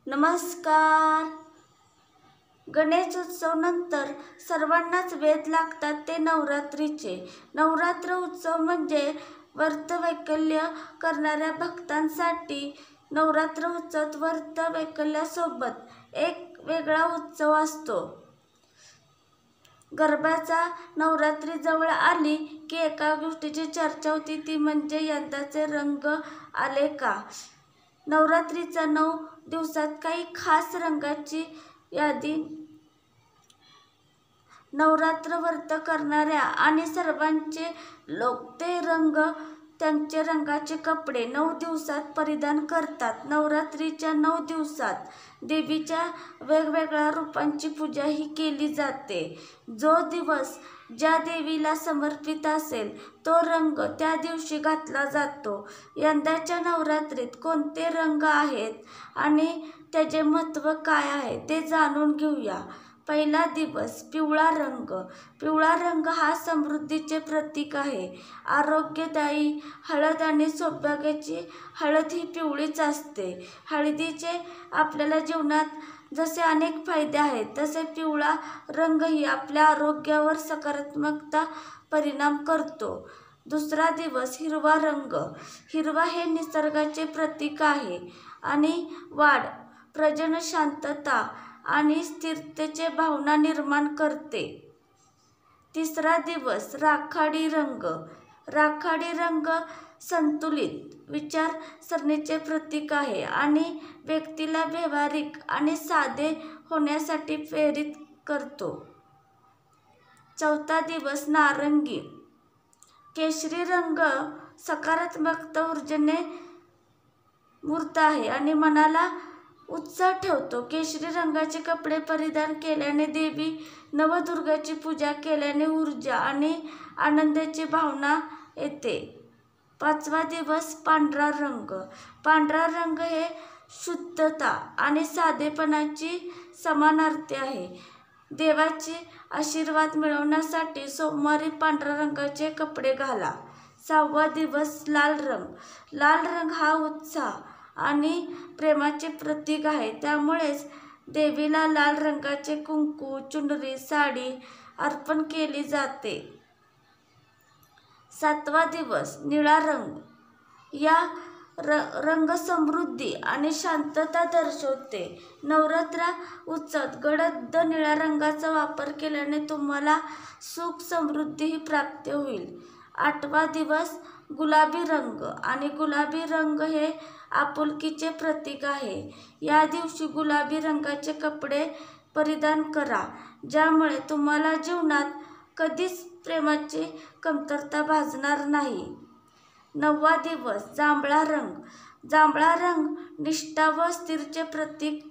नमस्कार. गणेशोत्सव नंतर सर्वांनाच वेध लागतात ते नवरात्रीचे. नवरात्र उत्सव म्हणजे व्रतवैकल्य करणाऱ्या भक्तांसाठी नवरात्र उत्सव व्रतवैकल्यासोबत एक वेगळा उत्सव असतो. गरब्याचा नवरात्री जवळ आली की एका गोष्टीची चर्चा होती, ती म्हणजे यंदाचे रंग आले का. नवरात्रीच्या 9 दिवसात काही खास रंगाची यादी. नवरात्र व्रत करणाऱ्या आणि सर्वांचे लोकते रंग त्यांचे रंगाचे कपडे 9 दिवसात परिधान करतात. नवरात्रीच्या 9 दिवसात देवीच्या वेगवेगळ्या रूपांची पूजाही केली जाते. जो दिवस ज्या देवीला समर्पित असेल तो रंग त्या दिवशी घातला जातो. यंदाच्या नवरात्रीत कोणते रंग आहेत आणि त्याचे महत्त्व काय आहे ते जाणून घेऊया. पहिला दिवस पिवळा रंग. पिवळा रंग हा समृद्धीचे प्रतीक आहे. आरोग्यदायी हळद आणि सौभाग्याची हळद ही पिवळीच असते. हळदीचे आपल्याला जीवनात जसे अनेक फायदे आहेत, तसे पिवळा रंगही आपल्या आरोग्यावर सकारात्मक परिणाम करतो. दुसरा दिवस हिरवा रंग. हिरवा हे निसर्गाचे प्रतीक आहे आणि वाढ, प्रजनन, शांतता आणि स्थिरतेची भावना निर्माण करते. तिसरा दिवस राखाडी रंग. राखाडी रंग संतुलित विचारसरणीचे प्रतीक आहे आणि व्यक्तीला व्यावहारिक आणि साधे होण्यासाठी प्रेरित करतो. चौथा दिवस नारंगी. केशरी रंग सकारात्मक ऊर्जेने मूर्त आहे आणि मनाला उत्साह ठेवतो. केशरी रंगाचे कपडे परिधान केल्याने, देवी नवदुर्गाची पूजा केल्याने ऊर्जा आणि आनंदाची भावना येते. पाचवा दिवस पांढरा रंग. पांढरा रंग हे शुद्धता आणि साधेपणाची समानार्थी आहे. देवाचे आशीर्वाद मिळवण्यासाठी सोमवारी पांढऱ्या रंगाचे कपडे घाला. सहावा दिवस लाल रंग. लाल रंग हा उत्साह आणि प्रेमाचे प्रतीक आहे, त्यामुळेच देवीला लाल रंगाचे कुंकू, चुनरी, साडी अर्पण केली जाते. सातवा दिवस निळा रंग. या रंग समृद्धी आणि शांतता दर्शवते. नवरात्र उत्सवात गडद निळ्या रंगाचा वापर केल्याने तुम्हाला सुख समृद्धी ही प्राप्त होईल. आठवा दिवस गुलाबी रंग. आणि गुलाबी रंग हे आपुलकीचे प्रतीक आहे. या दिवशी गुलाबी रंगाचे कपडे परिधान करा, ज्यामुळे तुम्हाला जीवनात कधीच प्रेमाची कमतरता भासणार नाही. नववा दिवस जांभळा रंग. जांभळा रंग निष्ठा व स्थिरतेचे प्रतीक.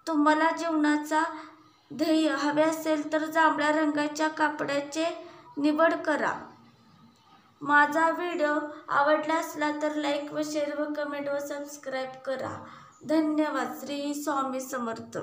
तुम्हाला जीवनाचा ध्येय हवे असेल तर जांभळ्या रंगाच्या कापडाची निवड करा. माझा व्हिडिओ आवडला असला तर लाईक व शेअर व कमेंट व सबस्क्राईब करा. धन्यवाद. श्री स्वामी समर्थ.